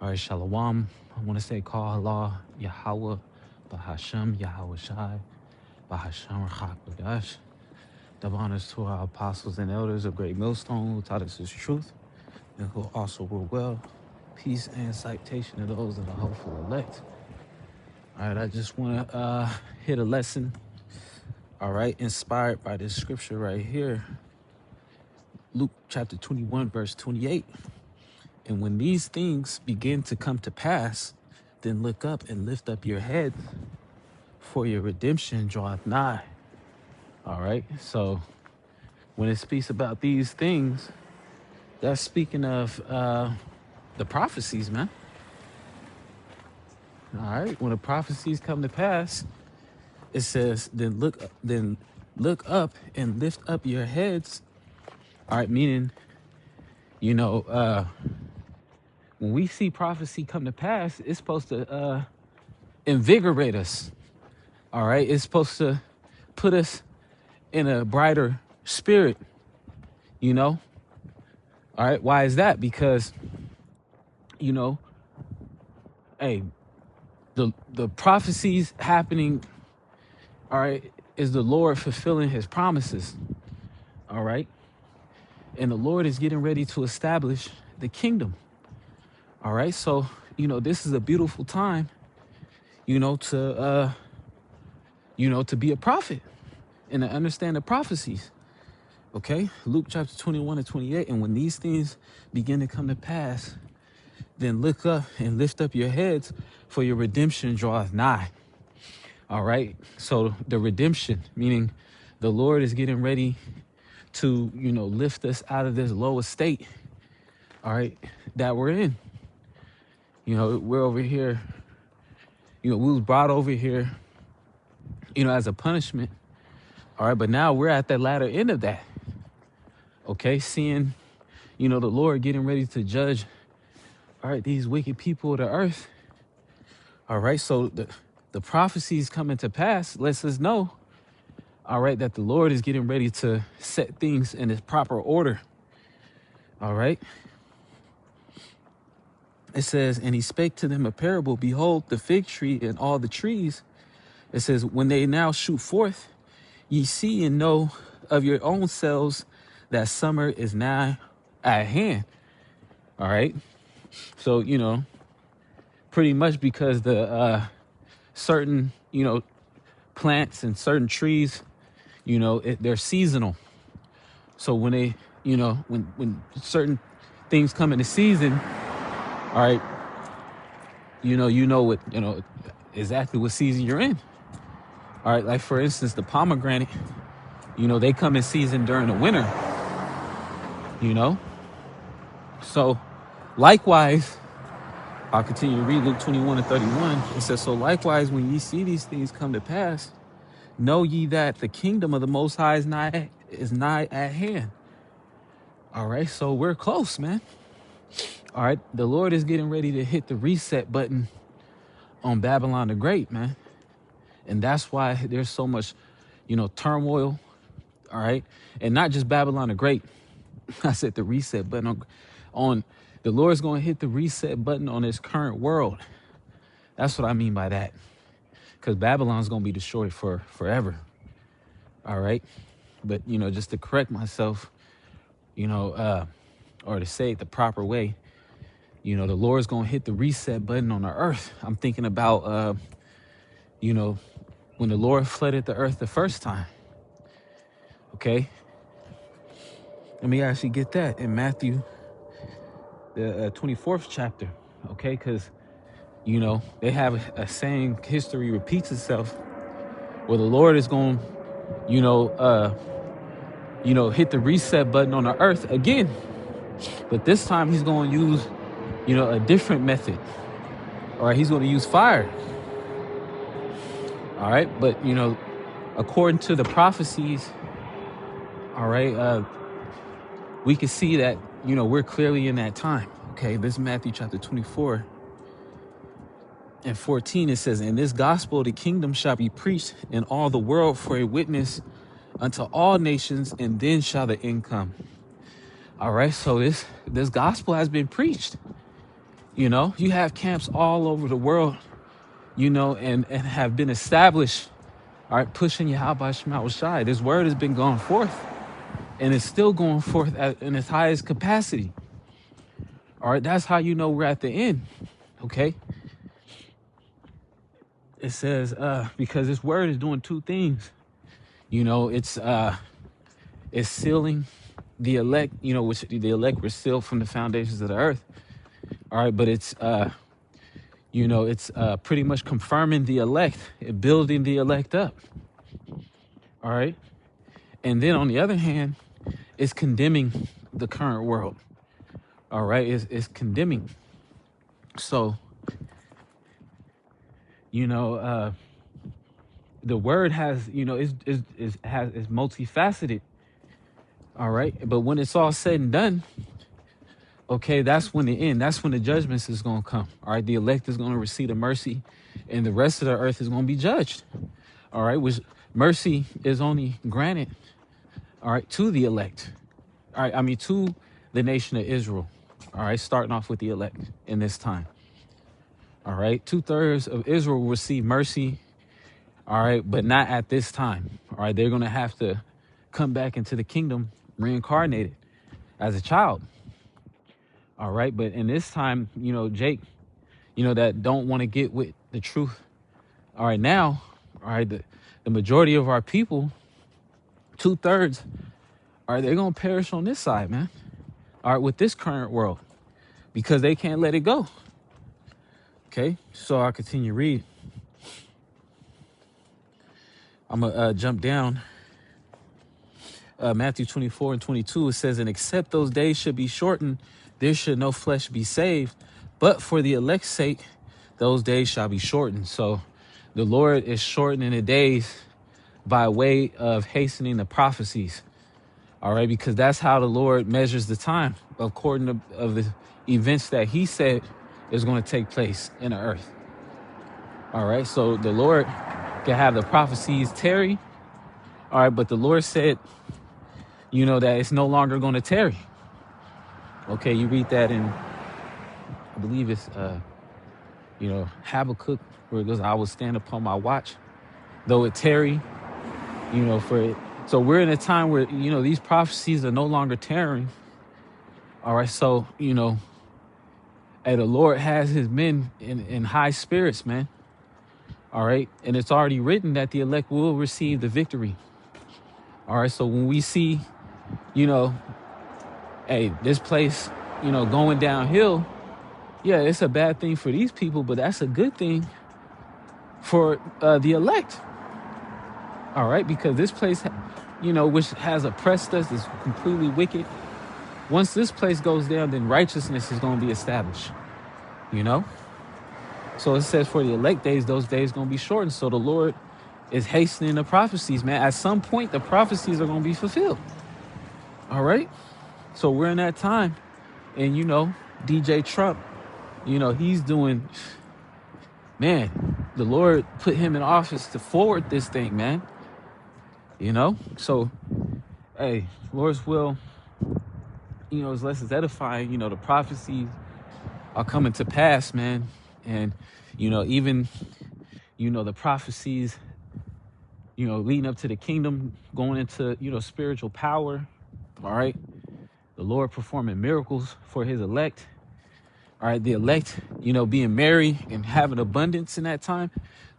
All right, Shalom. I want to say call Allah, Yahweh, Bahashem, Yahweh Shai, Bahashem, Rachak, Double honors to our apostles and elders of Great Millstone who taught us his truth and who also rule well. Peace and citation to those that are hopeful elect. All right, I just want to hit a lesson, all right, inspired by this scripture right here. Luke chapter 21, verse 28. And when these things begin to come to pass, then look up and lift up your head, for your redemption draweth nigh. All right, so when it speaks about these things, that's speaking of the prophecies, man. All right, when the prophecies come to pass, it says, then look up and lift up your heads. All right, meaning, when we see prophecy come to pass, it's supposed to invigorate us. All right, it's supposed to put us in a brighter spirit, All right, why is that? Because, hey, the prophecies happening, all right, is the Lord fulfilling his promises, all right? And the Lord is getting ready to establish the kingdom, all right? So, this is a beautiful time, to be a prophet and to understand the prophecies, okay? Luke chapter 21 and 28, and when these things begin to come to pass, then look up and lift up your heads, for your redemption draweth nigh. All right. So the redemption, meaning the Lord is getting ready to, lift us out of this low estate. All right. That we're in. We're over here. We was brought over here, as a punishment. All right. But now we're at the latter end of that. Okay. Seeing, the Lord getting ready to judge, all right, these wicked people of the earth. All right. So the prophecies coming to pass lets us know, all right, that the Lord is getting ready to set things in its proper order. All right. It says, and he spake to them a parable. Behold, the fig tree and all the trees. It says, when they now shoot forth, ye see and know of your own selves that summer is nigh at hand. All right. So, pretty much because the certain, plants and certain trees, they're seasonal. So when they, when certain things come into season, all right, what, exactly what season you're in. All right, like for instance, the pomegranate, they come in season during the winter, So likewise, I'll continue to read Luke 21 and 31. It says, so likewise, when ye see these things come to pass, know ye that the kingdom of the Most High is nigh at hand. All right, so we're close, man. All right, the Lord is getting ready to hit the reset button on Babylon the Great, man. And that's why there's so much, turmoil, all right? And not just Babylon the Great. I said the reset button on the Lord's going to hit the reset button on this current world. That's what I mean by that. Because Babylon's going to be destroyed for forever. All right. But, just to correct myself, or to say it the proper way, the Lord's going to hit the reset button on the earth. I'm thinking about, when the Lord flooded the earth the first time. Okay. Let me actually get that in Matthew, the 24th chapter. Okay. Because, they have a saying, history repeats itself, where the Lord is going, hit the reset button on the earth again. But this time he's going to use, a different method. All right, he's going to use fire. All right, but, according to the prophecies, all right, we can see that, we're clearly in that time. Okay, this is Matthew chapter 24 and 14. It says, and this gospel of the kingdom shall be preached in all the world for a witness unto all nations, and then shall the end come. All right, so this gospel has been preached. You know, you have camps all over the world, you know, and have been established, all right, pushing Yahweh Shema Shai. This word has been going forth, and it's still going forth in its highest capacity. All right, that's how you know we're at the end. Okay. It says, because this word is doing two things. You know, it's sealing the elect, you know, which the elect were sealed from the foundations of the earth. All right, but it's you know, it's pretty much confirming the elect, building the elect up. All right. And then on the other hand, it's condemning the current world. All right, it's condemning. So, you know, the word has, you know, is multifaceted. All right, but when it's all said and done, okay, that's when the end. That's when the judgments is gonna come. All right, the elect is gonna receive the mercy, and the rest of the earth is gonna be judged. All right, which mercy is only granted. All right, to the elect. All right, I mean to the nation of Israel. All right, starting off with the elect in this time. All right, 2/3 of Israel will receive mercy. All right, but not at this time. All right, they're gonna have to come back into the kingdom reincarnated as a child. All right, but in this time, you know, Jake, you know, that don't want to get with the truth. All right, now, all right, the majority of our people, 2/3, all right, they're gonna perish on this side, man. All right, with this current world, because they can't let it go. Okay, so I continue read. I'm gonna jump down. Matthew 24:22, it says, and except those days should be shortened, there should no flesh be saved. But for the elect's sake, those days shall be shortened. So the Lord is shortening the days by way of hastening the prophecies. All right, because that's how the Lord measures the time, according to of the events that he said is going to take place in the earth. All right, so the Lord can have the prophecies tarry. All right, but the Lord said, you know, that it's no longer going to tarry. Okay, you read that in, I believe it's, you know, Habakkuk, where it goes, I will stand upon my watch, though it tarry, you know, for it. So we're in a time where, you know, these prophecies are no longer tarrying. All right, so, you know, hey, the Lord has his men in high spirits, man. All right, and it's already written that the elect will receive the victory. All right, so when we see, you know, hey, this place, you know, going downhill, yeah, it's a bad thing for these people, but that's a good thing for the elect. All right, because this place, you know, which has oppressed us, is completely wicked. Once this place goes down, then righteousness is going to be established, you know? So it says for the elect days, those days going to be shortened. So the Lord is hastening the prophecies, man. At some point, the prophecies are going to be fulfilled. All right? So we're in that time. And, you know, DJ Trump, you know, he's doing, man, the Lord put him in office to forward this thing, man. You know? So, hey, Lord's will, you know, is less is edifying. You know, the prophecies are coming to pass, man. And, you know, even, you know, the prophecies, you know, leading up to the kingdom, going into, you know, spiritual power. All right. The Lord performing miracles for his elect. All right. The elect, you know, being merry and having abundance in that time.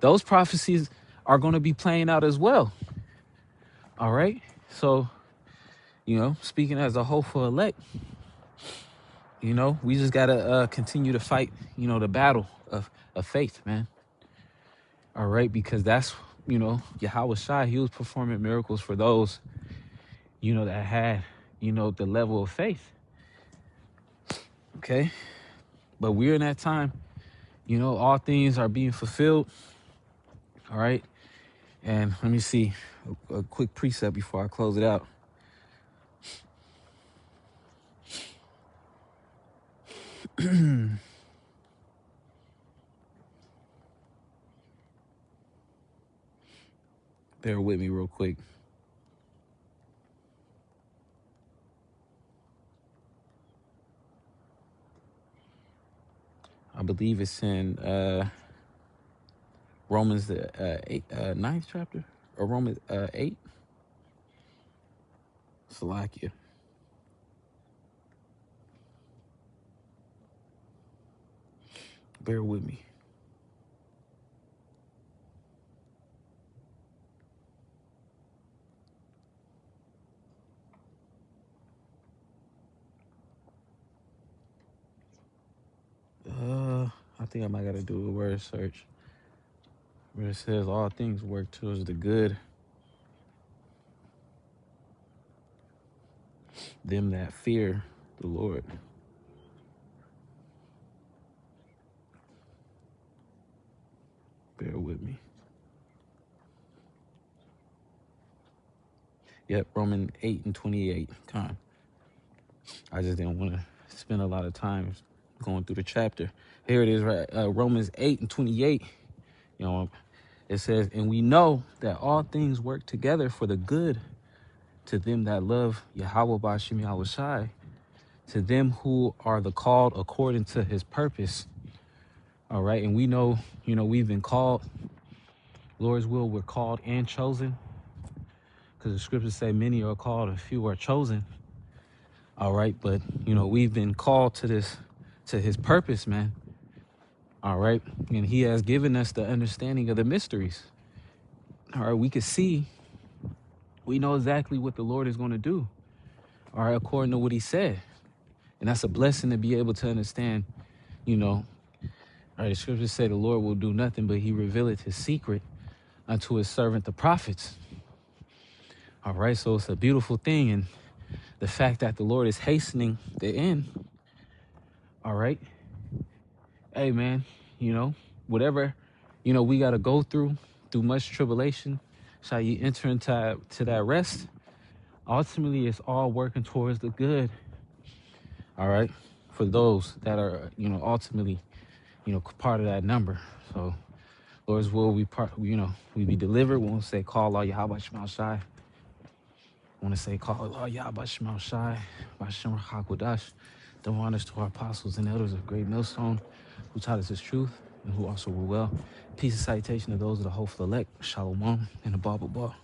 Those prophecies are going to be playing out as well. All right. So, you know, speaking as a hopeful elect, you know, we just got to continue to fight, you know, the battle of faith, man. All right. Because that's, you know, Yahweh Shai, he was performing miracles for those, you know, that had, you know, the level of faith. Okay. But we're in that time, you know, all things are being fulfilled. All right. And let me see a quick precept before I close it out. Bear with me real quick. I believe it's in Romans the 9th chapter, or Romans 8. Salakia. Bear with me. I think I might gotta do a word search where it says all things work towards the good, them that fear the Lord. Bear with me. Yep, Romans 8 and 28. Con. I just didn't want to spend a lot of time going through the chapter. Here it is, right? Romans 8 and 28. You know, it says, and we know that all things work together for the good to them that love Yahweh Bashim Yahushai, to them who are the called according to his purpose. All right. And we know, we've been called. Lord's will, we're called and chosen. Because the scriptures say many are called and few are chosen. All right. But, we've been called to his purpose, man. All right. And he has given us the understanding of the mysteries. All right. We know exactly what the Lord is going to do. All right. According to what he said. And that's a blessing to be able to understand, all right. The scriptures say the Lord will do nothing, but he revealeth his secret unto his servant, the prophets. All right. So it's a beautiful thing. And the fact that the Lord is hastening the end. All right. Hey, man, whatever, we got to go through much tribulation, shall you enter into that rest. Ultimately, it's all working towards the good. All right. For those that are, ultimately, part of that number. So, Lord's will, we be delivered. We won't say, call all Yahweh Shema Shai. Want to say, call all Yahweh Shema Shai, Bashem Hakodash. The honors to our apostles and elders of Great Millstone, who taught us his truth and who also were well. Peace and salutation to those of the hopeful elect, Shalom, and the Baba Bar.